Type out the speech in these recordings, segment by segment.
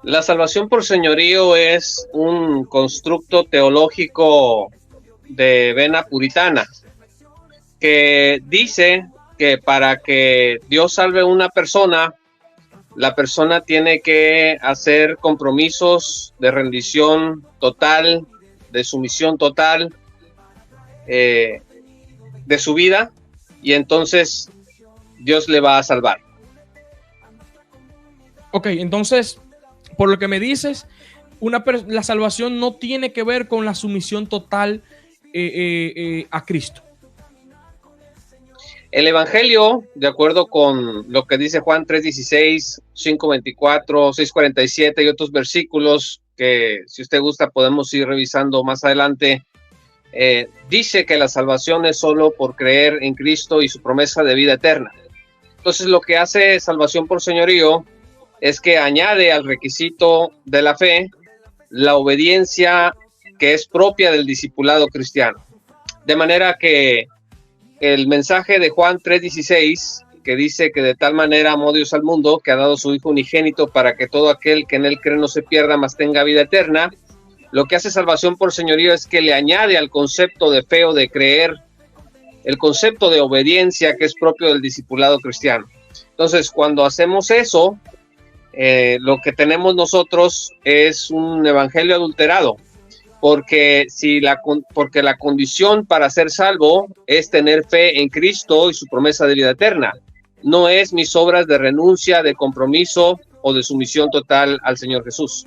La salvación por señorío es un constructo teológico de vena puritana que dice que para que Dios salve a una persona, la persona tiene que hacer compromisos de rendición total, de sumisión total eh, de su vida, y entonces Dios le va a salvar. Ok, entonces, por lo que me dices, la salvación no tiene que ver con la sumisión total a Cristo. El Evangelio, de acuerdo con lo que dice Juan 3:16, 5:24, 6:47 y otros versículos que, si usted gusta, podemos ir revisando más adelante, dice que la salvación es solo por creer en Cristo y su promesa de vida eterna. Entonces, lo que hace salvación por señorío es que añade al requisito de la fe la obediencia que es propia del discipulado cristiano. De manera que el mensaje de Juan 3:16, que dice que de tal manera amó Dios al mundo, que ha dado su Hijo unigénito para que todo aquel que en él cree no se pierda, mas tenga vida eterna, lo que hace salvación por señorío es que le añade al concepto de fe o de creer el concepto de obediencia que es propio del discipulado cristiano. Entonces, cuando hacemos eso, lo que tenemos nosotros es un evangelio adulterado, porque porque la condición para ser salvo es tener fe en Cristo y su promesa de vida eterna. No es mis obras de renuncia, de compromiso o de sumisión total al Señor Jesús.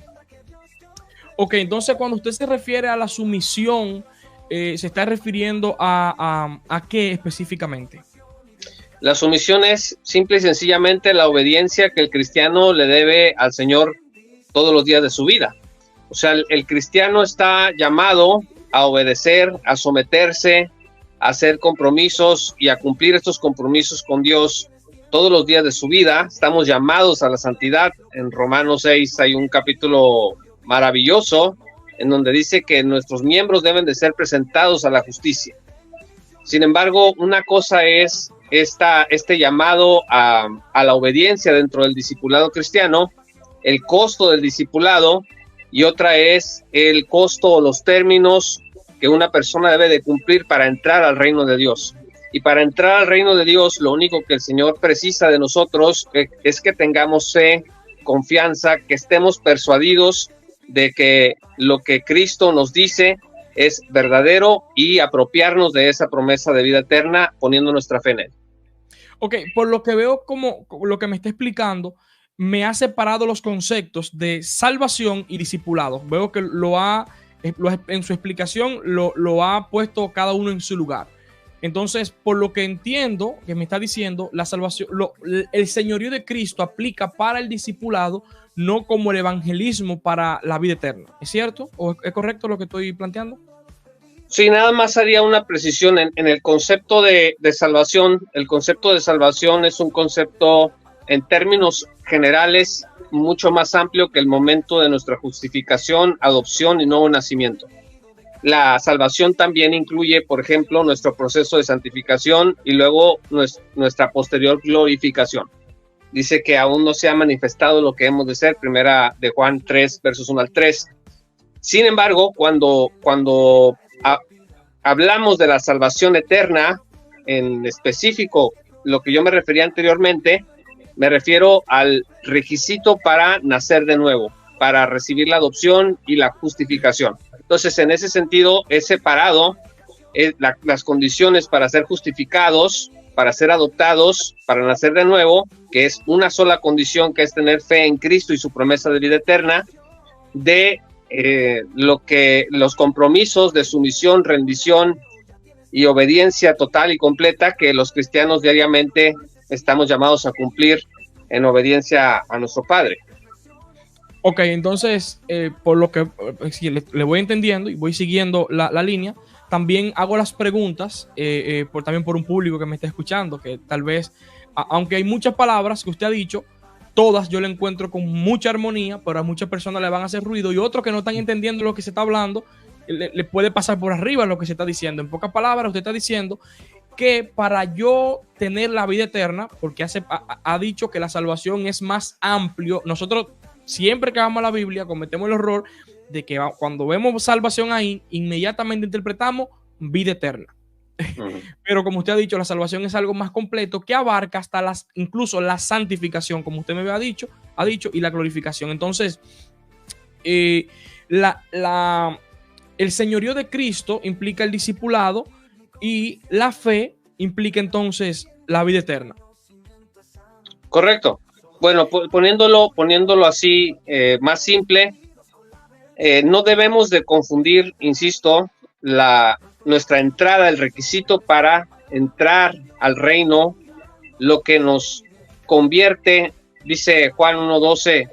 Ok, entonces cuando usted se refiere a la sumisión, se está refiriendo a qué específicamente. La sumisión es simple y sencillamente la obediencia que el cristiano le debe al Señor todos los días de su vida. O sea, el cristiano está llamado a obedecer, a someterse, a hacer compromisos y a cumplir estos compromisos con Dios todos los días de su vida. Estamos llamados a la santidad. En Romanos 6 hay un capítulo maravilloso en donde dice que nuestros miembros deben de ser presentados a la justicia. Sin embargo, una cosa es este llamado a la obediencia dentro del discipulado cristiano, el costo del discipulado, y otra es el costo o los términos que una persona debe de cumplir para entrar al reino de Dios. Y para entrar al reino de Dios, lo único que el Señor precisa de nosotros es que tengamos fe, confianza, que estemos persuadidos de que lo que Cristo nos dice es verdadero y apropiarnos de esa promesa de vida eterna poniendo nuestra fe en él. Ok, por lo que veo como lo que me está explicando, me ha separado los conceptos de salvación y discipulado. Veo que en su explicación lo ha puesto cada uno en su lugar. Entonces, por lo que entiendo que me está diciendo, la salvación, el señorío de Cristo aplica para el discipulado, no como el evangelismo para la vida eterna. ¿Es cierto? ¿O es correcto lo que estoy planteando? Sí, nada más haría una precisión en el concepto de salvación. El concepto de salvación es un concepto en términos generales mucho más amplio que el momento de nuestra justificación, adopción y nuevo nacimiento. La salvación también incluye, por ejemplo, nuestro proceso de santificación y luego nuestra posterior glorificación. Dice que aún no se ha manifestado lo que hemos de ser, primera de Juan 3, versos 1 al 3. Sin embargo, cuando hablamos de la salvación eterna, en específico, lo que yo me refería anteriormente, me refiero al requisito para nacer de nuevo, para recibir la adopción y la justificación. Entonces, en ese sentido, es separado las condiciones para ser justificados, para ser adoptados, para nacer de nuevo, que es una sola condición, que es tener fe en Cristo y su promesa de vida eterna, de los compromisos de sumisión, rendición y obediencia total y completa que los cristianos diariamente estamos llamados a cumplir en obediencia a nuestro Padre. Ok, entonces, por lo que si le voy entendiendo y voy siguiendo la línea, también hago las preguntas también por un público que me está escuchando, que tal vez, aunque hay muchas palabras que usted ha dicho, todas yo le encuentro con mucha armonía, pero a muchas personas le van a hacer ruido y otros que no están entendiendo lo que se está hablando, le puede pasar por arriba lo que se está diciendo. En pocas palabras, usted está diciendo que para yo tener la vida eterna, porque ha dicho que la salvación es más amplio, nosotros siempre que vamos a la Biblia cometemos el error de que cuando vemos salvación ahí, inmediatamente interpretamos vida eterna. Pero como usted ha dicho, la salvación es algo más completo que abarca hasta incluso la santificación, como usted me ha dicho, y la glorificación. Entonces, el señorío de Cristo implica el discipulado y la fe implica entonces la vida eterna. Correcto. Bueno, poniéndolo así, más simple, no debemos de confundir, insisto, nuestra entrada, el requisito para entrar al reino, lo que nos convierte, dice Juan 1:12,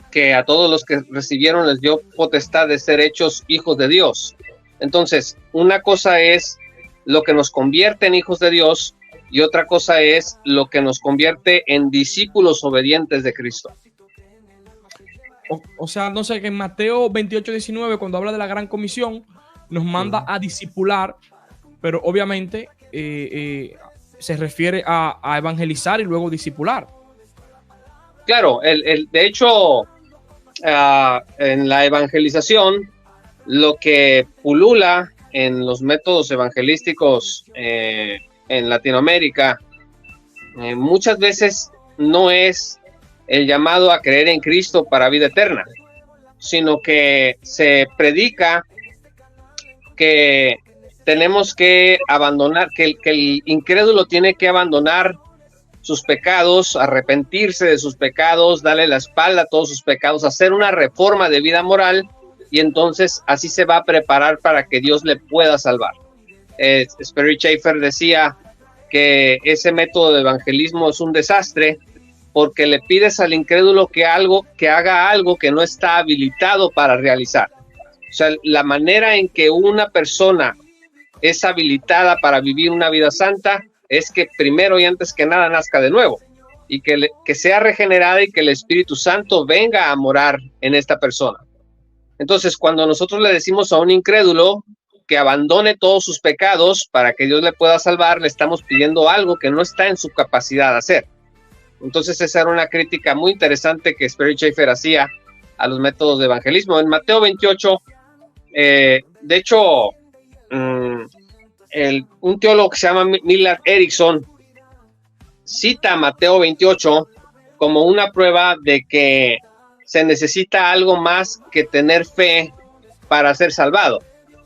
que a todos los que recibieron les dio potestad de ser hechos hijos de Dios. Entonces, una cosa es lo que nos convierte en hijos de Dios y otra cosa es lo que nos convierte en discípulos obedientes de Cristo. O sea, no sé, que en Mateo 28:19, cuando habla de la gran comisión, nos manda a discipular, pero obviamente se refiere a evangelizar y luego discipular. Claro, de hecho, en la evangelización, lo que pulula en los métodos evangelísticos en Latinoamérica, muchas veces no es el llamado a creer en Cristo para vida eterna, sino que se predica que tenemos que abandonar, que el incrédulo tiene que abandonar sus pecados, arrepentirse de sus pecados, darle la espalda a todos sus pecados, hacer una reforma de vida moral, y entonces así se va a preparar para que Dios le pueda salvar. Sperry Chafer decía que ese método de evangelismo es un desastre porque le pides al incrédulo que haga algo que no está habilitado para realizar. O sea, la manera en que una persona es habilitada para vivir una vida santa es que primero y antes que nada nazca de nuevo y que sea regenerada y que el Espíritu Santo venga a morar en esta persona. Entonces, cuando nosotros le decimos a un incrédulo que abandone todos sus pecados para que Dios le pueda salvar, le estamos pidiendo algo que no está en su capacidad de hacer. Entonces, esa era una crítica muy interesante que Sperry Chafer hacía a los métodos de evangelismo. En Mateo 28, de hecho, un teólogo que se llama Millard Erickson cita a Mateo 28 como una prueba de que se necesita algo más que tener fe para ser salvado.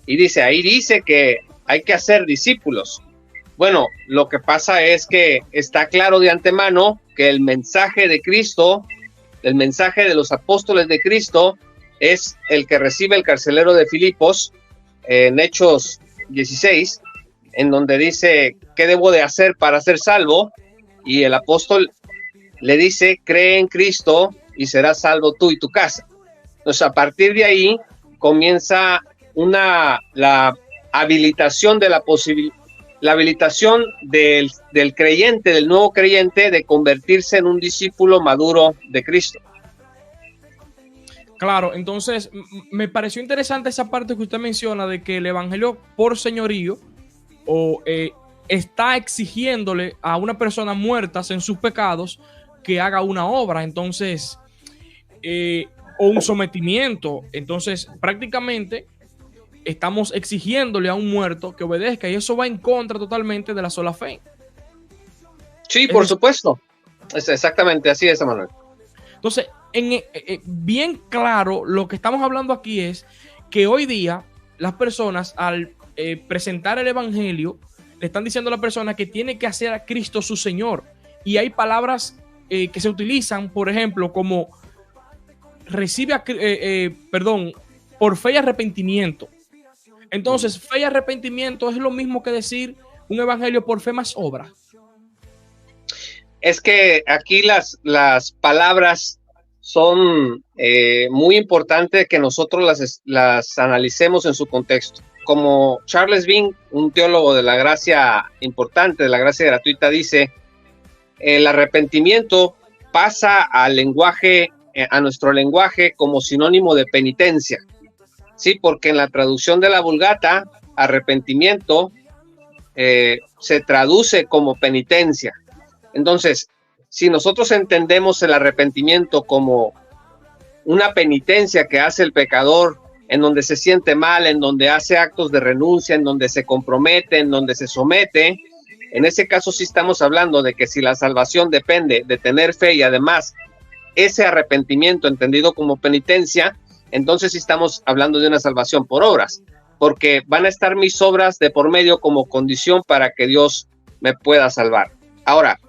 Y ahí dice que hay que hacer discípulos. Bueno, lo que pasa es que está claro de antemano que el mensaje de Cristo, el mensaje de los apóstoles de Cristo, es el que recibe el carcelero de Filipos en Hechos 16, en donde dice, ¿qué debo de hacer para ser salvo? Y el apóstol le dice, cree en Cristo y serás salvo tú y tu casa. Entonces, a partir de ahí comienza la habilitación de la habilitación del creyente, del nuevo creyente, de convertirse en un discípulo maduro de Cristo. Claro, entonces me pareció interesante esa parte que usted menciona de que el evangelio por señorío está exigiéndole a una persona muerta en sus pecados que haga una obra, entonces, o un sometimiento. Entonces, prácticamente estamos exigiéndole a un muerto que obedezca, y eso va en contra totalmente de la sola fe. Sí, por supuesto. Es exactamente así es, Manuel. Entonces, bien claro, lo que estamos hablando aquí es que hoy día las personas al presentar el evangelio le están diciendo a la persona que tiene que hacer a Cristo su Señor, y hay palabras que se utilizan, por ejemplo, como por fe y arrepentimiento. Entonces, fe y arrepentimiento es lo mismo que decir un evangelio por fe más obra. Es que aquí las palabras son muy importantes que nosotros las analicemos en su contexto. Como Charles Bing, un teólogo de la gracia importante, de la gracia gratuita, dice, el arrepentimiento pasa al lenguaje, a nuestro lenguaje, como sinónimo de penitencia. Sí, porque en la traducción de la Vulgata, arrepentimiento se traduce como penitencia. Entonces, si nosotros entendemos el arrepentimiento como una penitencia que hace el pecador, en donde se siente mal, en donde hace actos de renuncia, en donde se compromete, en donde se somete. En ese caso sí estamos hablando de que si la salvación depende de tener fe y además ese arrepentimiento entendido como penitencia, entonces sí estamos hablando de una salvación por obras, porque van a estar mis obras de por medio como condición para que Dios me pueda salvar. Ahora,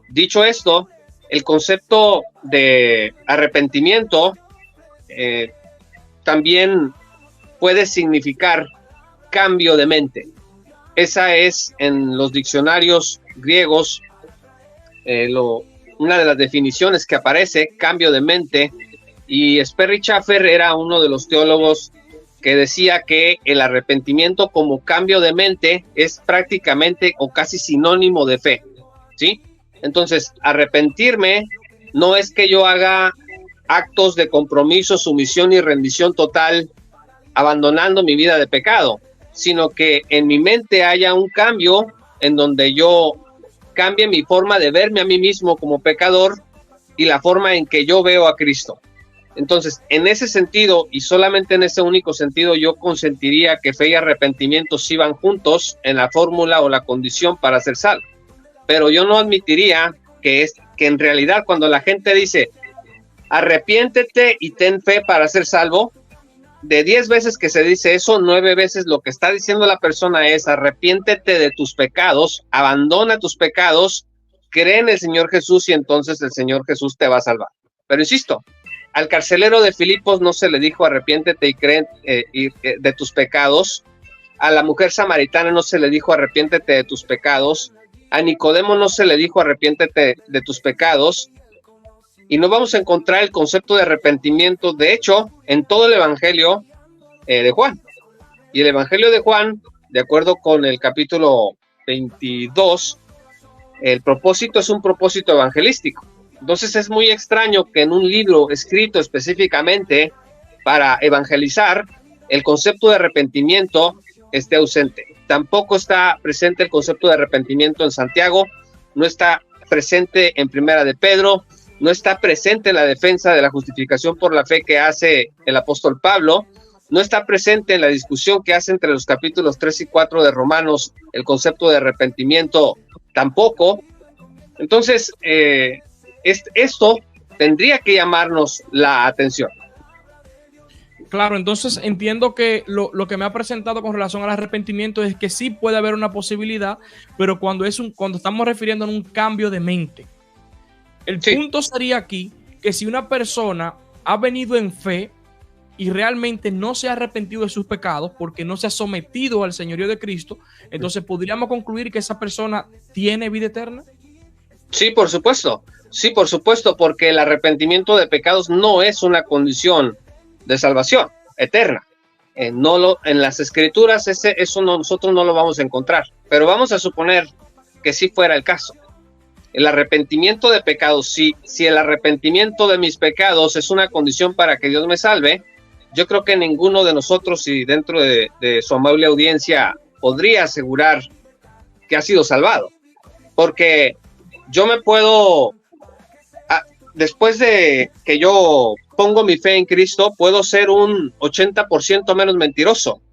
dicho esto, el concepto de arrepentimiento también puede significar cambio de mente. Esa es en los diccionarios griegos una de las definiciones que aparece, cambio de mente. Y Sperry Chafer era uno de los teólogos que decía que el arrepentimiento como cambio de mente es prácticamente o casi sinónimo de fe, ¿sí? Entonces, arrepentirme no es que yo haga actos de compromiso, sumisión y rendición total, abandonando mi vida de pecado, sino que en mi mente haya un cambio en donde yo cambie mi forma de verme a mí mismo como pecador y la forma en que yo veo a Cristo. Entonces, en ese sentido, y solamente en ese único sentido, yo consentiría que fe y arrepentimiento sí van juntos en la fórmula o la condición para ser salvo. Pero yo no admitiría que en realidad cuando la gente dice arrepiéntete y ten fe para ser salvo, de 10 veces que se dice eso, 9 veces lo que está diciendo la persona es arrepiéntete de tus pecados, abandona tus pecados, cree en el Señor Jesús y entonces el Señor Jesús te va a salvar. Pero insisto, al carcelero de Filipos no se le dijo arrepiéntete y cree de tus pecados, a la mujer samaritana no se le dijo arrepiéntete de tus pecados, a Nicodemo no se le dijo arrepiéntete de tus pecados, y no vamos a encontrar el concepto de arrepentimiento, de hecho, en todo el Evangelio de Juan. Y el Evangelio de Juan, de acuerdo con el capítulo 22, el propósito es un propósito evangelístico. Entonces es muy extraño que en un libro escrito específicamente para evangelizar, el concepto de arrepentimiento esté ausente. Tampoco está presente el concepto de arrepentimiento en Santiago, no está presente en Primera de Pedro, no está presente en la defensa de la justificación por la fe que hace el apóstol Pablo, no está presente en la discusión que hace entre los capítulos 3 y 4 de Romanos el concepto de arrepentimiento tampoco. Entonces, esto tendría que llamarnos la atención. Claro, entonces entiendo que lo que me ha presentado con relación al arrepentimiento es que sí puede haber una posibilidad, pero cuando estamos refiriendo a un cambio de mente. El punto sería aquí que si una persona ha venido en fe y realmente no se ha arrepentido de sus pecados porque no se ha sometido al señorío de Cristo, entonces podríamos concluir que esa persona tiene vida eterna. Sí, por supuesto. Sí, por supuesto, porque el arrepentimiento de pecados no es una condición de salvación eterna. En las escrituras nosotros no lo vamos a encontrar, pero vamos a suponer que sí fuera el caso. El arrepentimiento de pecados, si el arrepentimiento de mis pecados es una condición para que Dios me salve, yo creo que ninguno de nosotros y dentro de su amable audiencia podría asegurar que ha sido salvado. Porque yo me puedo, después de que yo pongo mi fe en Cristo, puedo ser un 80% menos mentiroso,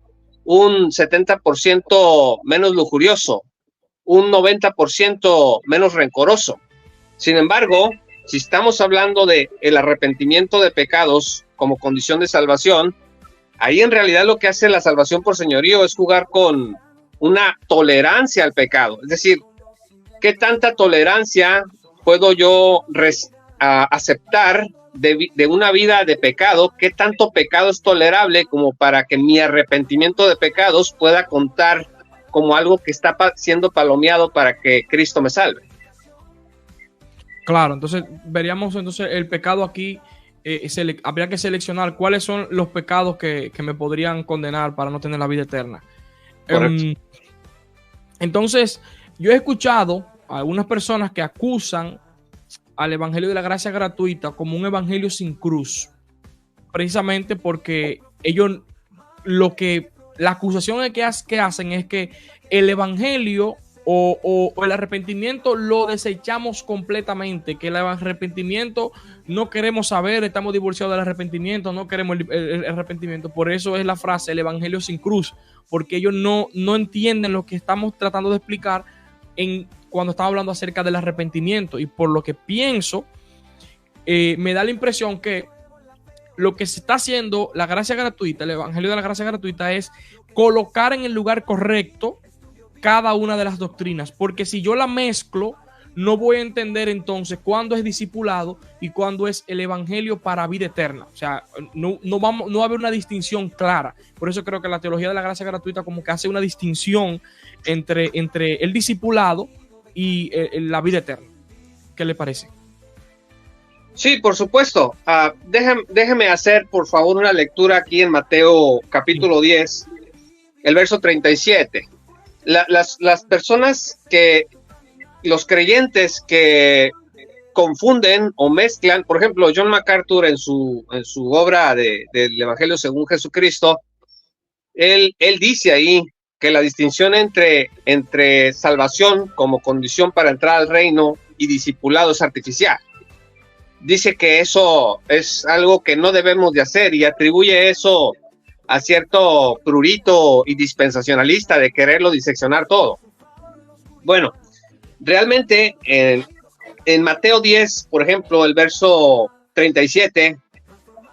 un 70% menos lujurioso, un 90% menos rencoroso. Sin embargo, si estamos hablando de el arrepentimiento de pecados como condición de salvación, ahí en realidad lo que hace la salvación por señorío es jugar con una tolerancia al pecado. Es decir, ¿qué tanta tolerancia puedo yo aceptar de una vida de pecado? ¿Qué tanto pecado es tolerable como para que mi arrepentimiento de pecados pueda contar como algo que está siendo palomeado para que Cristo me salve? Claro, entonces veríamos el pecado aquí, habría que seleccionar cuáles son los pecados que me podrían condenar para no tener la vida eterna. Entonces, yo he escuchado a algunas personas que acusan al Evangelio de la Gracia Gratuita como un evangelio sin cruz, precisamente porque la acusación que hacen es que el evangelio o el arrepentimiento lo desechamos completamente, que el arrepentimiento no queremos saber, estamos divorciados del arrepentimiento, no queremos el arrepentimiento. Por eso es la frase, el evangelio sin cruz, porque ellos no entienden lo que estamos tratando de explicar cuando estamos hablando acerca del arrepentimiento. Y por lo que pienso, me da la impresión que lo que se está haciendo, la gracia gratuita, el evangelio de la gracia gratuita, es colocar en el lugar correcto cada una de las doctrinas, porque si yo la mezclo, no voy a entender entonces cuándo es discipulado y cuándo es el evangelio para vida eterna. O sea, no va a haber una distinción clara. Por eso creo que la teología de la gracia gratuita como que hace una distinción entre el discipulado y la vida eterna. ¿Qué le parece? Sí, por supuesto. Déjeme hacer, por favor, una lectura aquí en Mateo capítulo 10, el verso 37. Las personas los creyentes que confunden o mezclan, por ejemplo, John MacArthur en su obra del Evangelio según Jesucristo, él dice ahí que la distinción entre salvación como condición para entrar al reino y discipulado es artificial. Dice que eso es algo que no debemos de hacer y atribuye eso a cierto prurito y dispensacionalista de quererlo diseccionar todo. Bueno, realmente en Mateo 10, por ejemplo, el verso 37,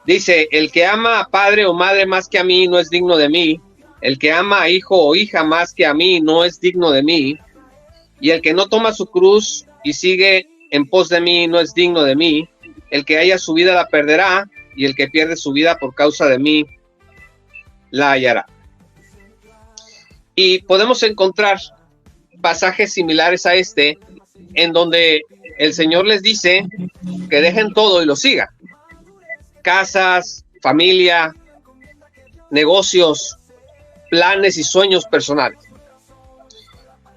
dice, el que ama a padre o madre más que a mí no es digno de mí, el que ama a hijo o hija más que a mí no es digno de mí, y el que no toma su cruz y sigue en pos de mí no es digno de mí, el que haya su vida la perderá, y el que pierde su vida por causa de mí la hallará. Y podemos encontrar pasajes similares a este, en donde el Señor les dice que dejen todo y lo sigan. Casas, familia, negocios, planes y sueños personales.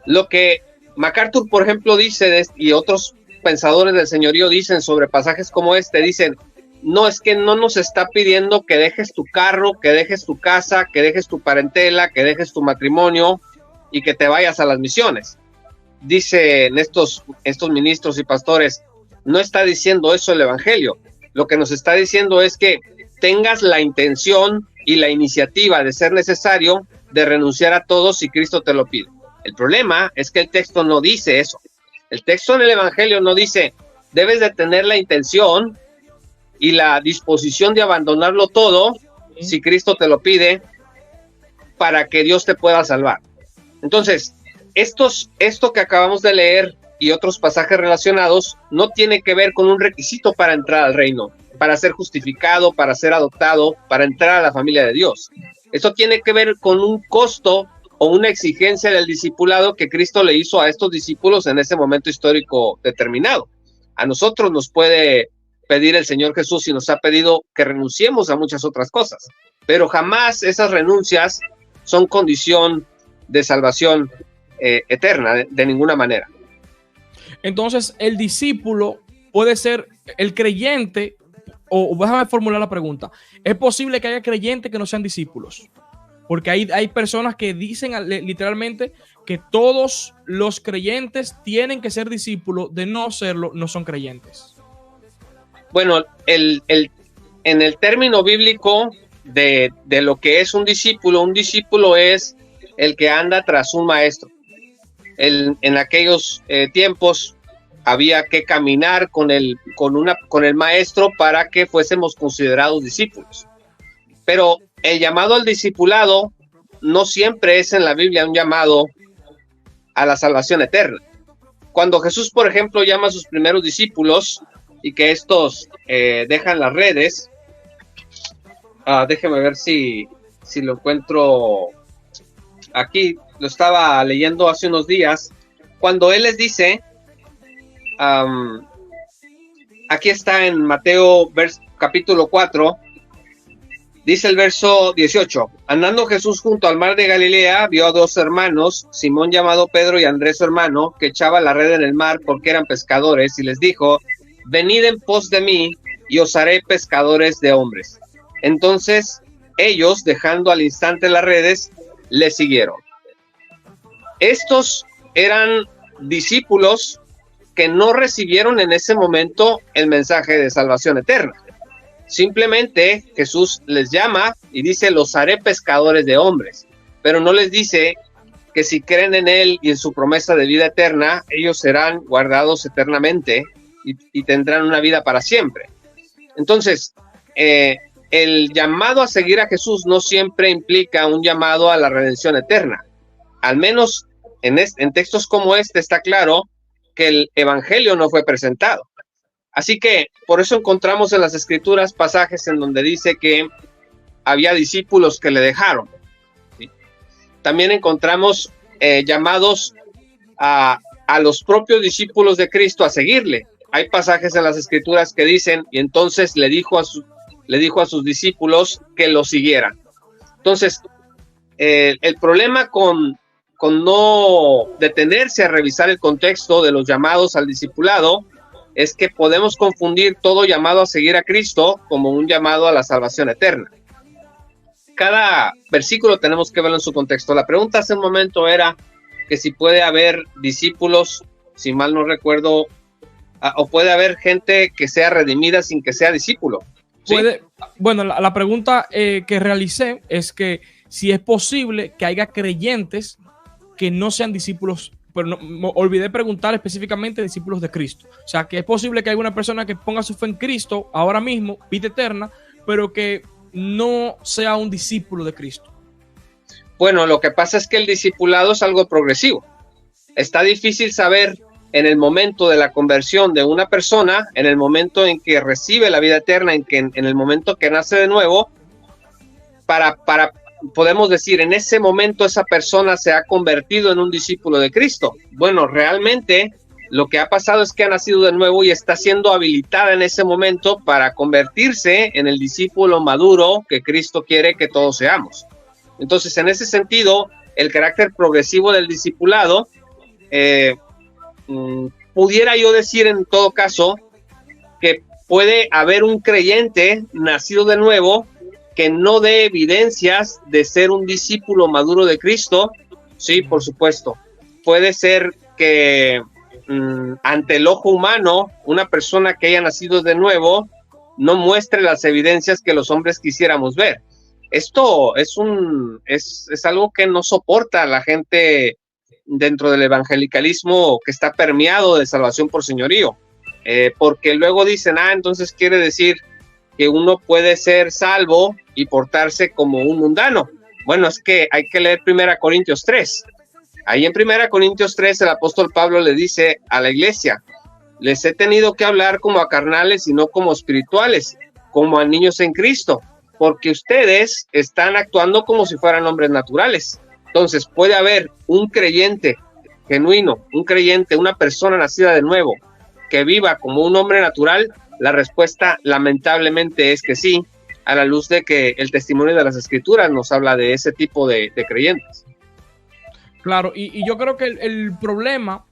Lo que MacArthur, por ejemplo, dice, y otros pensadores del señorío dicen sobre pasajes como este, dicen, no, es que no nos está pidiendo que dejes tu carro, que dejes tu casa, que dejes tu parentela, que dejes tu matrimonio y que te vayas a las misiones. Dicen estos ministros y pastores, no está diciendo eso el evangelio. Lo que nos está diciendo es que tengas la intención y la iniciativa de ser necesario de renunciar a todo si Cristo te lo pide. El problema es que el texto no dice eso. El texto en el evangelio no dice, debes de tener la intención y la disposición de abandonarlo todo si Cristo te lo pide para que Dios te pueda salvar. Entonces, esto que acabamos de leer y otros pasajes relacionados no tiene que ver con un requisito para entrar al reino, para ser justificado, para ser adoptado, para entrar a la familia de Dios. Esto tiene que ver con un costo o una exigencia del discipulado que Cristo le hizo a estos discípulos en ese momento histórico determinado. A nosotros nos puede pedir el Señor Jesús y nos ha pedido que renunciemos a muchas otras cosas, pero jamás esas renuncias son condición de salvación eterna, de ninguna manera. Entonces, el discípulo puede ser el creyente, o déjame formular la pregunta, ¿es posible que haya creyentes que no sean discípulos? Porque hay personas que dicen literalmente que todos los creyentes tienen que ser discípulos, de no serlo, no son creyentes. Bueno, en el término bíblico de lo que es un discípulo es el que anda tras un maestro. En aquellos tiempos había que caminar con el maestro para que fuésemos considerados discípulos. Pero el llamado al discipulado no siempre es en la Biblia un llamado a la salvación eterna. Cuando Jesús, por ejemplo, llama a sus primeros discípulos y que estos dejan las redes, déjeme ver si lo encuentro aquí, lo estaba leyendo hace unos días, cuando él les dice, aquí está en Mateo capítulo 4, dice el verso 18, andando Jesús junto al mar de Galilea, vio a dos hermanos, Simón llamado Pedro y Andrés su hermano, que echaba la red en el mar porque eran pescadores, y les dijo, venid en pos de mí, y os haré pescadores de hombres. Entonces ellos, dejando al instante las redes, le siguieron. Estos eran discípulos que no recibieron en ese momento el mensaje de salvación eterna. Simplemente Jesús les llama y dice, los haré pescadores de hombres, pero no les dice que si creen en Él y en su promesa de vida eterna, ellos serán guardados eternamente y tendrán una vida para siempre. Entonces, el llamado a seguir a Jesús no siempre implica un llamado a la redención eterna. Al menos en textos como este está claro que el evangelio no fue presentado. Así que por eso encontramos en las escrituras pasajes en donde dice que había discípulos que le dejaron. ¿Sí? También encontramos llamados a los propios discípulos de Cristo a seguirle. Hay pasajes en las escrituras que dicen, y entonces le dijo a sus discípulos que lo siguieran. Entonces, el problema con no detenerse a revisar el contexto de los llamados al discipulado es que podemos confundir todo llamado a seguir a Cristo como un llamado a la salvación eterna. Cada versículo tenemos que verlo en su contexto. La pregunta hace un momento era que si puede haber discípulos, si mal no recuerdo, o puede haber gente que sea redimida sin que sea discípulo. ¿Sí? Bueno, la pregunta que realicé es que si es posible que haya creyentes que no sean discípulos, pero no, olvidé preguntar específicamente discípulos de Cristo. O sea, que es posible que haya una persona que ponga su fe en Cristo ahora mismo, vida eterna, pero que no sea un discípulo de Cristo. Bueno, lo que pasa es que el discipulado es algo progresivo. Está difícil saber en el momento de la conversión de una persona, en el momento en que recibe la vida eterna, en el momento que nace de nuevo, podemos decir, en ese momento esa persona se ha convertido en un discípulo de Cristo. Bueno, realmente lo que ha pasado es que ha nacido de nuevo y está siendo habilitada en ese momento para convertirse en el discípulo maduro que Cristo quiere que todos seamos. Entonces, en ese sentido, el carácter progresivo del discipulado, pudiera yo decir en todo caso que puede haber un creyente nacido de nuevo que no dé evidencias de ser un discípulo maduro de Cristo. Sí, por supuesto. Puede ser que ante el ojo humano, una persona que haya nacido de nuevo no muestre las evidencias que los hombres quisiéramos ver. Esto es algo que no soporta la gente dentro del evangelicalismo que está permeado de salvación por señorío, porque luego dicen, entonces quiere decir que uno puede ser salvo y portarse como un mundano. Bueno, es que hay que leer 1 Corintios 3. Ahí en 1 Corintios 3 el apóstol Pablo le dice a la iglesia, les he tenido que hablar como a carnales y no como espirituales, como a niños en Cristo, porque ustedes están actuando como si fueran hombres naturales. Entonces puede haber un creyente genuino, un creyente, una persona nacida de nuevo, que viva como un hombre natural. La respuesta lamentablemente es que sí, a la luz de que el testimonio de las escrituras nos habla de ese tipo de creyentes. Claro, y yo creo que el problema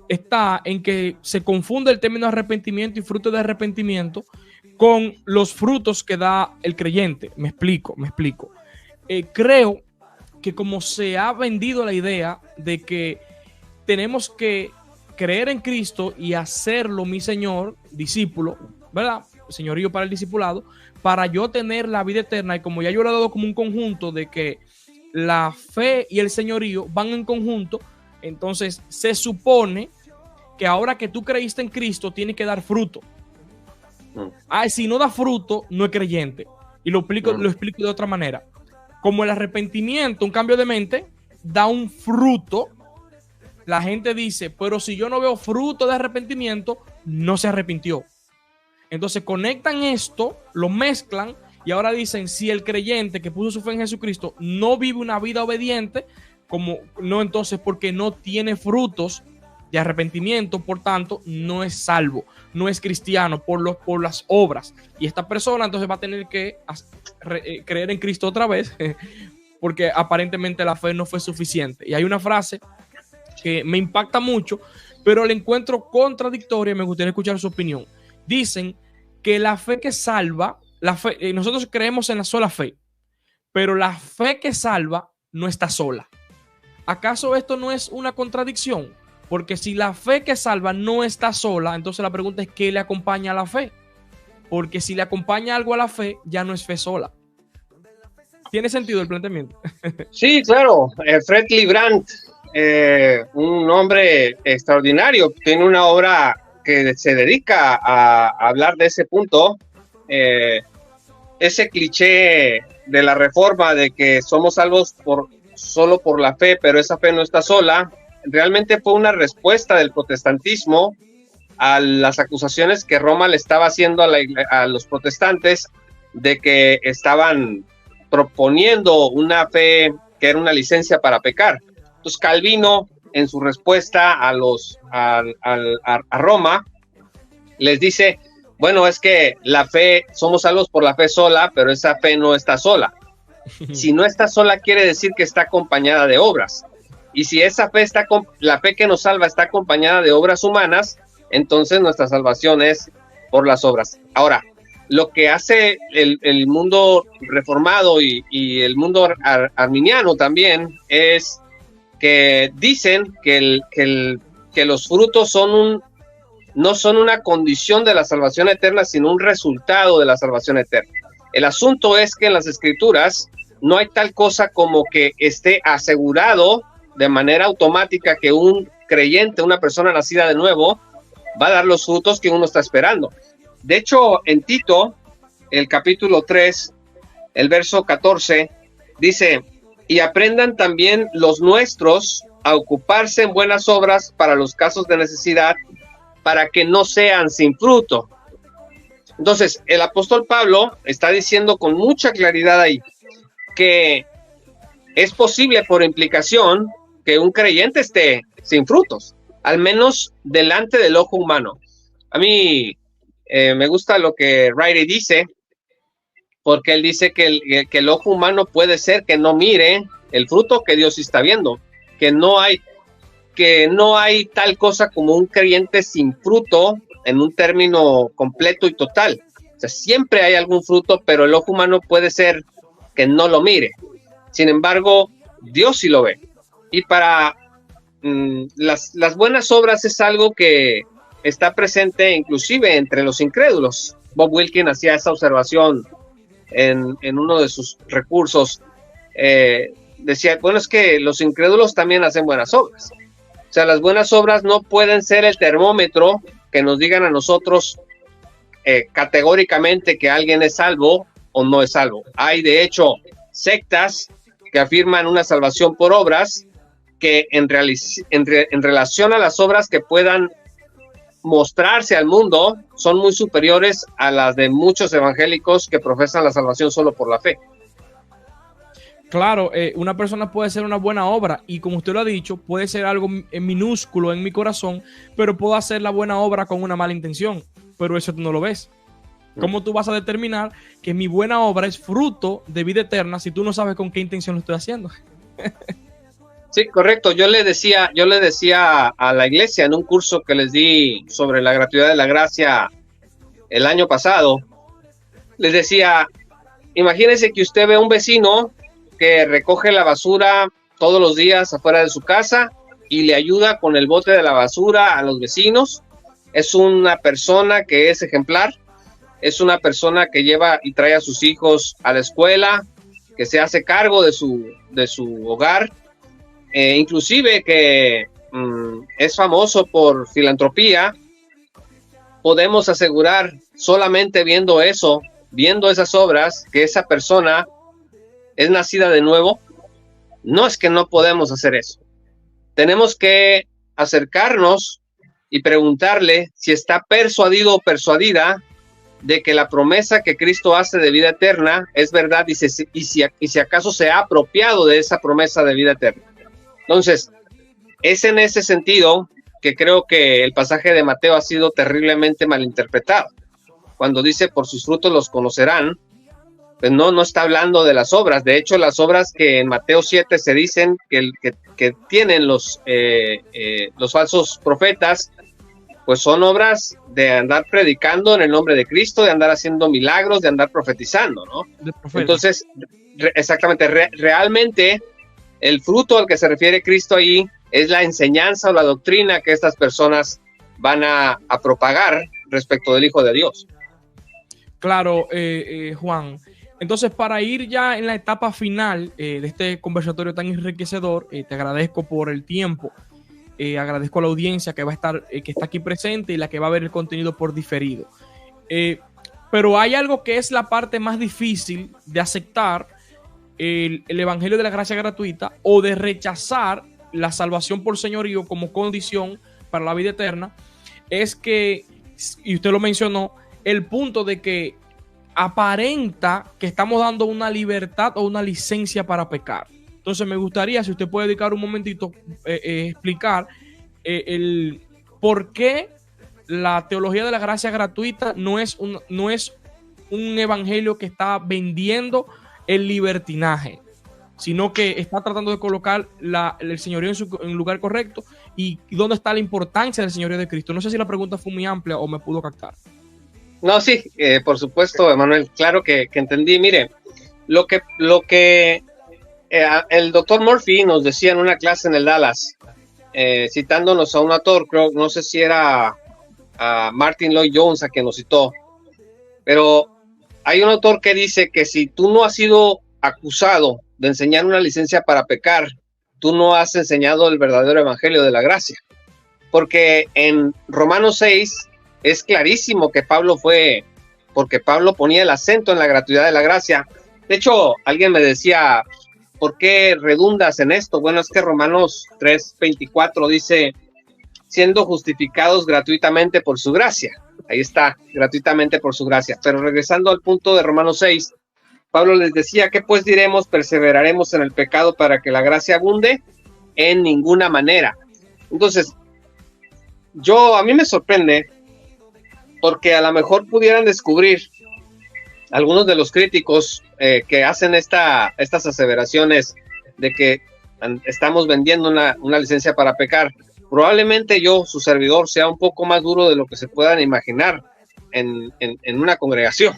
está en que se confunde el término arrepentimiento y fruto de arrepentimiento con los frutos que da el creyente. Me explico. Creo que como se ha vendido la idea de que tenemos que creer en Cristo y hacerlo mi Señor, discípulo, ¿verdad? Señorío para el discipulado, para yo tener la vida eterna, y como ya yo lo he dado como un conjunto de que la fe y el señorío van en conjunto, entonces se supone que ahora que tú creíste en Cristo, tiene que dar fruto. Si no da fruto, no es creyente. Y lo explico de otra manera. Como el arrepentimiento, un cambio de mente, da un fruto, la gente dice, pero si yo no veo fruto de arrepentimiento, no se arrepintió. Entonces conectan esto, lo mezclan y ahora dicen, si el creyente que puso su fe en Jesucristo no vive una vida obediente, entonces porque no tiene frutos de arrepentimiento, por tanto no es salvo, no es cristiano por las obras. Y esta persona entonces va a tener que creer en Cristo otra vez porque aparentemente la fe no fue suficiente. Y hay una frase que me impacta mucho, pero la encuentro contradictoria y me gustaría escuchar su opinión. Dicen que la fe que salva, nosotros creemos en la sola fe, pero la fe que salva no está sola. ¿Acaso esto no es una contradicción? Porque si la fe que salva no está sola, entonces la pregunta es ¿qué le acompaña a la fe? Porque si le acompaña algo a la fe, ya no es fe sola. ¿Tiene sentido el planteamiento? Sí, claro. Fred Librand, un hombre extraordinario, tiene una obra que se dedica a hablar de ese punto. Ese cliché de la Reforma de que somos salvos solo por la fe, pero esa fe no está sola, realmente fue una respuesta del protestantismo a las acusaciones que Roma le estaba haciendo a los protestantes de que estaban proponiendo una fe que era una licencia para pecar. Entonces Calvino, en su respuesta a Roma, les dice, bueno, es que la fe, somos salvos por la fe sola, pero esa fe no está sola. Si no está sola, quiere decir que está acompañada de obras. Y si esa fe la fe que nos salva está acompañada de obras humanas, entonces nuestra salvación es por las obras. Ahora, lo que hace el mundo reformado y el mundo arminiano también es que dicen que los frutos no son una condición de la salvación eterna, sino un resultado de la salvación eterna. El asunto es que en las Escrituras no hay tal cosa como que esté asegurado de manera automática que un creyente, una persona nacida de nuevo, va a dar los frutos que uno está esperando. De hecho, en Tito, el capítulo 3, el verso 14, dice, y aprendan también los nuestros a ocuparse en buenas obras para los casos de necesidad, para que no sean sin fruto. Entonces, el apóstol Pablo está diciendo con mucha claridad ahí que es posible por implicación que un creyente esté sin frutos, al menos delante del ojo humano. A mí me gusta lo que Riley dice, porque él dice que el ojo humano puede ser que no mire el fruto que Dios está viendo, que no hay tal cosa como un creyente sin fruto en un término completo y total. O sea, siempre hay algún fruto, pero el ojo humano puede ser que no lo mire. Sin embargo, Dios sí lo ve. Y para las buenas obras es algo que está presente inclusive entre los incrédulos. Bob Wilkin hacía esa observación en uno de sus recursos. Decía, bueno, es que los incrédulos también hacen buenas obras. O sea, las buenas obras no pueden ser el termómetro que nos digan a nosotros categóricamente que alguien es salvo o no es salvo. Hay, de hecho, sectas que afirman una salvación por obras que en relación a las obras que puedan mostrarse al mundo son muy superiores a las de muchos evangélicos que profesan la salvación solo por la fe. Claro, una persona puede hacer una buena obra y como usted lo ha dicho, puede ser algo minúsculo en mi corazón, pero puedo hacer la buena obra con una mala intención, pero eso tú no lo ves. ¿Cómo tú vas a determinar que mi buena obra es fruto de vida eterna si tú no sabes con qué intención lo estoy haciendo? Sí, correcto. Yo le decía a la iglesia en un curso que les di sobre la gratuidad de la gracia el año pasado, les decía, imagínense que usted ve a un vecino que recoge la basura todos los días afuera de su casa y le ayuda con el bote de la basura a los vecinos. Es una persona que es ejemplar, es una persona que lleva y trae a sus hijos a la escuela, que se hace cargo de su hogar, inclusive que es famoso por filantropía. Podemos asegurar solamente viendo eso, viendo esas obras, que esa persona es nacida de nuevo. No es que no podemos hacer eso. Tenemos que acercarnos y preguntarle si está persuadido o persuadida de que la promesa que Cristo hace de vida eterna es verdad y si acaso se ha apropiado de esa promesa de vida eterna. Entonces, es en ese sentido que creo que el pasaje de Mateo ha sido terriblemente malinterpretado. Cuando dice, por sus frutos los conocerán, pues no está hablando de las obras. De hecho, las obras que en Mateo 7 se dicen que tienen los falsos profetas, pues son obras de andar predicando en el nombre de Cristo, de andar haciendo milagros, de andar profetizando, ¿no? Entonces, exactamente, realmente el fruto al que se refiere Cristo ahí es la enseñanza o la doctrina que estas personas van a propagar respecto del Hijo de Dios. Claro, Juan. Entonces, para ir ya en la etapa final de este conversatorio tan enriquecedor, te agradezco por el tiempo, agradezco a la audiencia que va a estar, que está aquí presente y la que va a ver el contenido por diferido. Pero hay algo que es la parte más difícil de aceptar el Evangelio de la Gracia Gratuita o de rechazar la salvación por señorío como condición para la vida eterna, es que, y usted lo mencionó, el punto de que aparenta que estamos dando una libertad o una licencia para pecar. Entonces me gustaría, si usted puede dedicar un momentito, explicar el por qué la teología de la gracia gratuita no es un evangelio que está vendiendo el libertinaje, sino que está tratando de colocar el señorío en el lugar correcto y dónde está la importancia del señorío de Cristo. No sé si la pregunta fue muy amplia o me pudo captar. No, sí, por supuesto, Emanuel, claro que entendí. Mire, lo que el doctor Murphy nos decía en una clase en el Dallas, citándonos a un autor, creo, no sé si era a Martin Lloyd Jones a quien nos citó, pero hay un autor que dice que si tú no has sido acusado de enseñar una licencia para pecar, tú no has enseñado el verdadero evangelio de la gracia, porque en Romanos 6 es clarísimo que porque Pablo ponía el acento en la gratuidad de la gracia. De hecho, alguien me decía, ¿por qué redundas en esto? Bueno, es que Romanos 3:24 dice, siendo justificados gratuitamente por su gracia. Ahí está, gratuitamente por su gracia. Pero regresando al punto de Romanos 6, Pablo les decía, ¿qué pues diremos? ¿Perseveraremos en el pecado para que la gracia abunde? En ninguna manera. Entonces, a mí me sorprende porque a lo mejor pudieran descubrir algunos de los críticos que hacen estas aseveraciones de que estamos vendiendo una licencia para pecar. Probablemente yo, su servidor, sea un poco más duro de lo que se puedan imaginar en una congregación.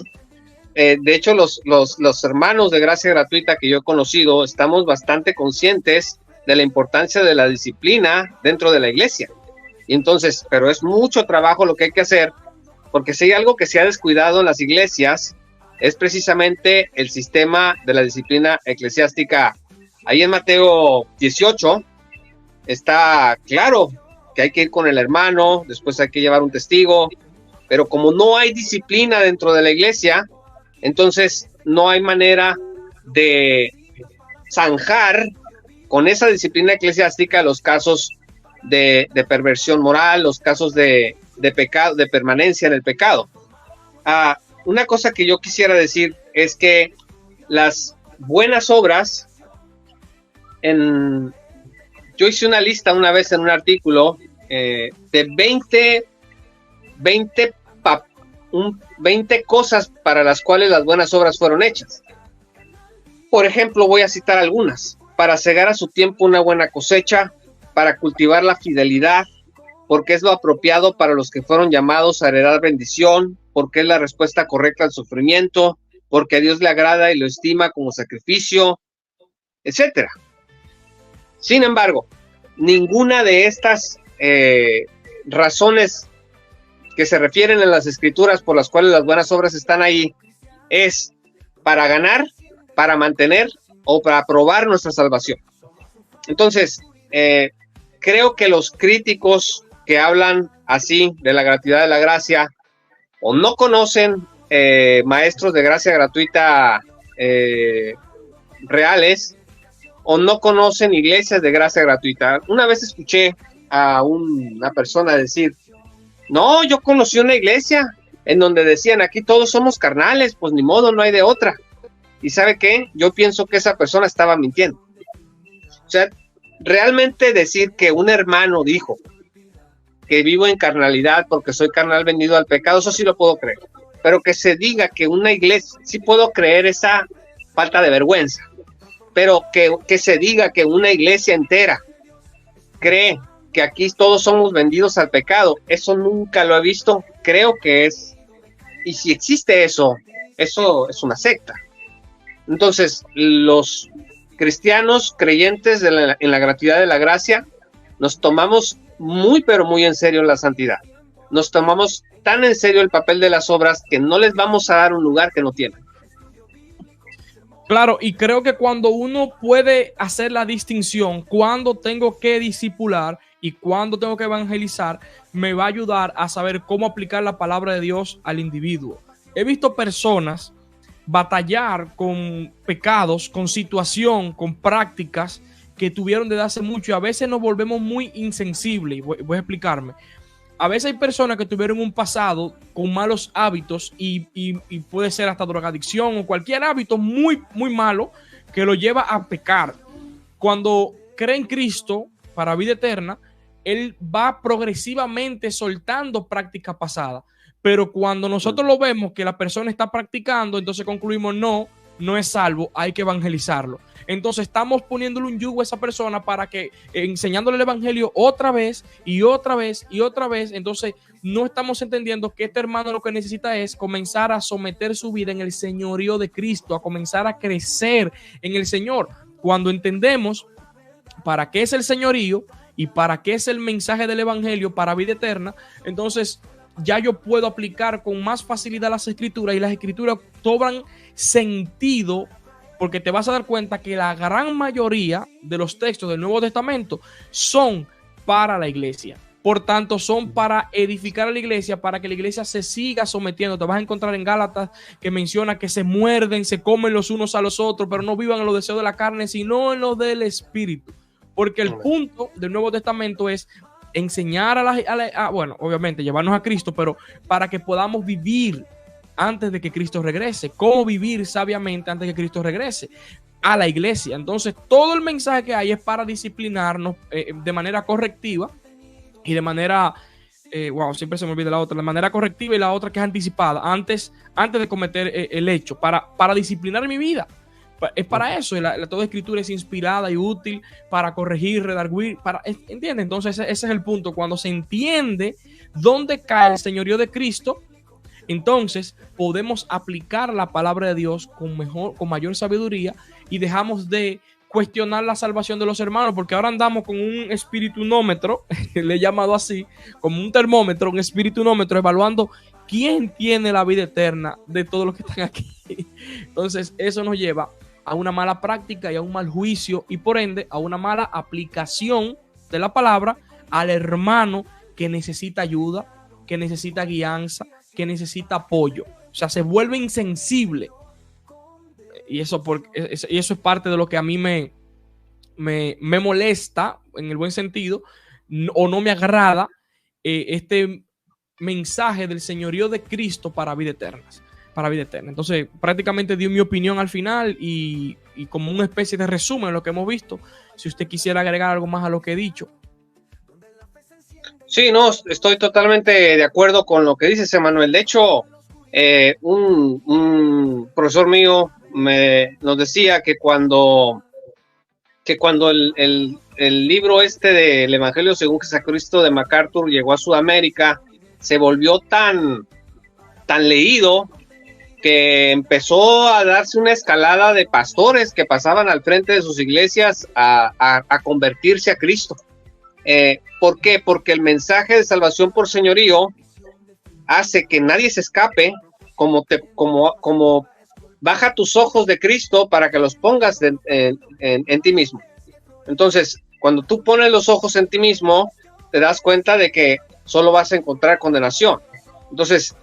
De hecho, los hermanos de gracia gratuita que yo he conocido estamos bastante conscientes de la importancia de la disciplina dentro de la iglesia. Y entonces, pero es mucho trabajo lo que hay que hacer, porque si hay algo que se ha descuidado en las iglesias, es precisamente el sistema de la disciplina eclesiástica. Ahí en Mateo 18 está claro que hay que ir con el hermano, después hay que llevar un testigo, pero como no hay disciplina dentro de la iglesia, entonces no hay manera de zanjar con esa disciplina eclesiástica los casos de perversión moral, los casos de pecado, de permanencia en el pecado. Una cosa que yo quisiera decir es que las buenas obras, yo hice una lista una vez en un artículo de 20 cosas para las cuales las buenas obras fueron hechas. Por ejemplo, voy a citar algunas: para cegar a su tiempo una buena cosecha, para cultivar la fidelidad, porque es lo apropiado para los que fueron llamados a heredar bendición, porque es la respuesta correcta al sufrimiento, porque a Dios le agrada y lo estima como sacrificio, etcétera. Sin embargo, ninguna de estas razones que se refieren en las escrituras por las cuales las buenas obras están ahí es para ganar, para mantener o para probar nuestra salvación. Entonces, creo que los críticos que hablan así de la gratuidad de la gracia o no conocen maestros de gracia gratuita reales, o no conocen iglesias de gracia gratuita. Una vez escuché a una persona decir, no, yo conocí una iglesia en donde decían, aquí todos somos carnales, pues ni modo, no hay de otra. ¿Y sabe qué? Yo pienso que esa persona estaba mintiendo. O sea, realmente decir que un hermano dijo que vivo en carnalidad porque soy carnal vendido al pecado, eso sí lo puedo creer. Pero que se diga que una iglesia, sí puedo creer esa falta de vergüenza, pero que se diga que una iglesia entera cree que aquí todos somos vendidos al pecado, eso nunca lo he visto. Creo que y si existe eso es una secta. Entonces, los cristianos creyentes en la gratuidad de la gracia, nos tomamos muy, pero muy en serio la santidad. Nos tomamos tan en serio el papel de las obras que no les vamos a dar un lugar que no tienen. Claro, y creo que cuando uno puede hacer la distinción, cuando tengo que discipular y cuando tengo que evangelizar, me va a ayudar a saber cómo aplicar la palabra de Dios al individuo. He visto personas batallar con pecados, con situación, con prácticas que tuvieron desde hace mucho, y a veces nos volvemos muy insensibles. Voy a explicarme. A veces hay personas que tuvieron un pasado con malos hábitos y puede ser hasta drogadicción o cualquier hábito muy, muy malo que lo lleva a pecar. Cuando cree en Cristo para vida eterna, él va progresivamente soltando prácticas pasadas. Pero cuando nosotros lo vemos que la persona está practicando, entonces concluimos, no es salvo, hay que evangelizarlo. Entonces estamos poniéndole un yugo a esa persona para que, enseñándole el evangelio otra vez y otra vez y otra vez. Entonces no estamos entendiendo que este hermano lo que necesita es comenzar a someter su vida en el señorío de Cristo, a comenzar a crecer en el Señor. Cuando entendemos para qué es el señorío y para qué es el mensaje del evangelio para vida eterna, entonces ya yo puedo aplicar con más facilidad las escrituras, y las escrituras cobran sentido, porque te vas a dar cuenta que la gran mayoría de los textos del Nuevo Testamento son para la iglesia. Por tanto, son para edificar a la iglesia, para que la iglesia se siga sometiendo. Te vas a encontrar en Gálatas que menciona que se muerden, se comen los unos a los otros, pero no vivan en los deseos de la carne, sino en los del espíritu. Porque el punto del Nuevo Testamento es enseñar bueno, obviamente llevarnos a Cristo, pero para que podamos vivir antes de que Cristo regrese. Cómo vivir sabiamente antes de que Cristo regrese a la iglesia. Entonces, todo el mensaje que hay es para disciplinarnos de manera correctiva y de manera, siempre se me olvida la otra, de manera correctiva, y la otra que es anticipada, antes de cometer el hecho, para disciplinar mi vida. Es para eso, toda escritura es inspirada y útil para corregir, redarguir, ¿entiendes? Entonces ese es el punto. Cuando se entiende dónde cae el señorío de Cristo, entonces podemos aplicar la palabra de Dios con mayor sabiduría, y dejamos de cuestionar la salvación de los hermanos, porque ahora andamos con un espiritunómetro, le he llamado así, como un termómetro, un espiritunómetro, evaluando quién tiene la vida eterna de todos los que están aquí. Entonces eso nos lleva a una mala práctica y a un mal juicio, y por ende a una mala aplicación de la palabra al hermano que necesita ayuda, que necesita guianza, que necesita apoyo. O sea, se vuelve insensible. Y eso es parte de lo que a mí me molesta, en el buen sentido, o no me agrada este mensaje del señorío de Cristo para vida eterna. Entonces, prácticamente dio mi opinión al final y como una especie de resumen de lo que hemos visto. Si usted quisiera agregar algo más a lo que he dicho. Sí, no, estoy totalmente de acuerdo con lo que dices, Emanuel. De hecho, un profesor mío nos decía que cuando el libro del Evangelio según Jesucristo de MacArthur llegó a Sudamérica, se volvió tan leído que empezó a darse una escalada de pastores que pasaban al frente de sus iglesias a convertirse a Cristo. ¿Por qué? Porque el mensaje de salvación por señorío hace que nadie se escape, como baja tus ojos de Cristo para que los pongas en ti mismo. Entonces, cuando tú pones los ojos en ti mismo, te das cuenta de que solo vas a encontrar condenación. Entonces,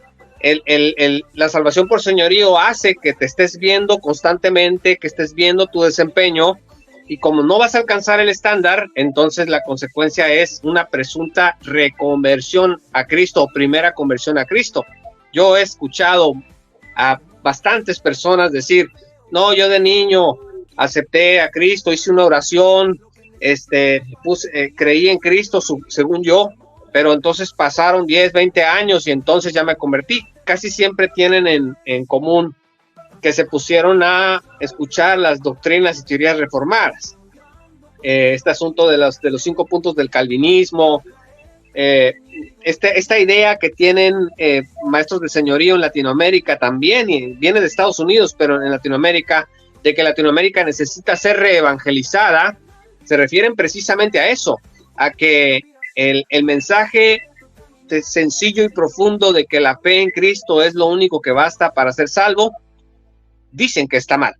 la salvación por señorío hace que te estés viendo constantemente, que estés viendo tu desempeño, y como no vas a alcanzar el estándar, entonces la consecuencia es una presunta reconversión a Cristo, o primera conversión a Cristo. Yo he escuchado a bastantes personas decir, no, yo de niño acepté a Cristo, hice una oración, creí en Cristo según yo, pero entonces pasaron 10, 20 años y entonces ya me convertí. Casi siempre tienen en común que se pusieron a escuchar las doctrinas y teorías reformadas. Este asunto de los 5 puntos del calvinismo, esta idea que tienen maestros de señorío en Latinoamérica también, y viene de Estados Unidos, pero en Latinoamérica, de que Latinoamérica necesita ser reevangelizada, se refieren precisamente a eso, a que el mensaje sencillo y profundo de que la fe en Cristo es lo único que basta para ser salvo, dicen que está mal.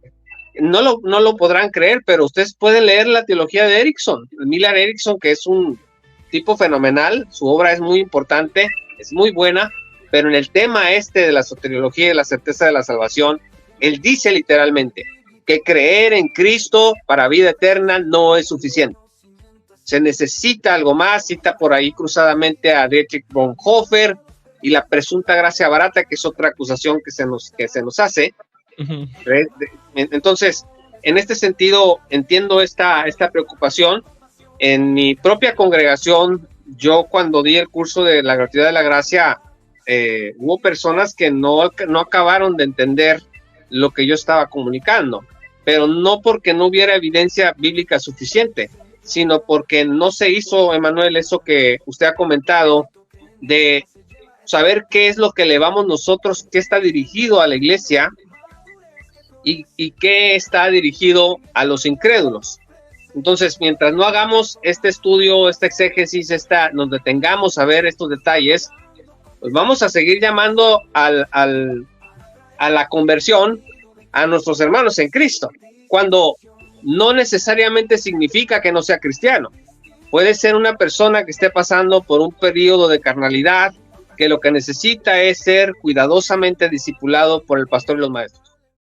No lo podrán creer, pero ustedes pueden leer la teología de Erickson, Millard Erickson, que es un tipo fenomenal, su obra es muy importante, es muy buena, pero en el tema de la soteriología y la certeza de la salvación, él dice literalmente que creer en Cristo para vida eterna no es suficiente. Se necesita algo más, cita por ahí cruzadamente a Dietrich Bonhoeffer y la presunta gracia barata, que es otra acusación que se nos hace. Uh-huh. Entonces, en este sentido, entiendo esta preocupación. En mi propia congregación, yo cuando di el curso de la gratuidad de la gracia, hubo personas que no acabaron de entender lo que yo estaba comunicando, pero no porque no hubiera evidencia bíblica suficiente, sino porque no se hizo, Emanuel, eso que usted ha comentado, de saber qué es lo que elevamos nosotros, qué está dirigido a la iglesia y qué está dirigido a los incrédulos. Entonces, mientras no hagamos este estudio, esta exégesis, nos detengamos a ver estos detalles, pues vamos a seguir llamando a la conversión a nuestros hermanos en Cristo, cuando no necesariamente significa que no sea cristiano. Puede ser una persona que esté pasando por un periodo de carnalidad, que lo que necesita es ser cuidadosamente discipulado por el pastor y los maestros.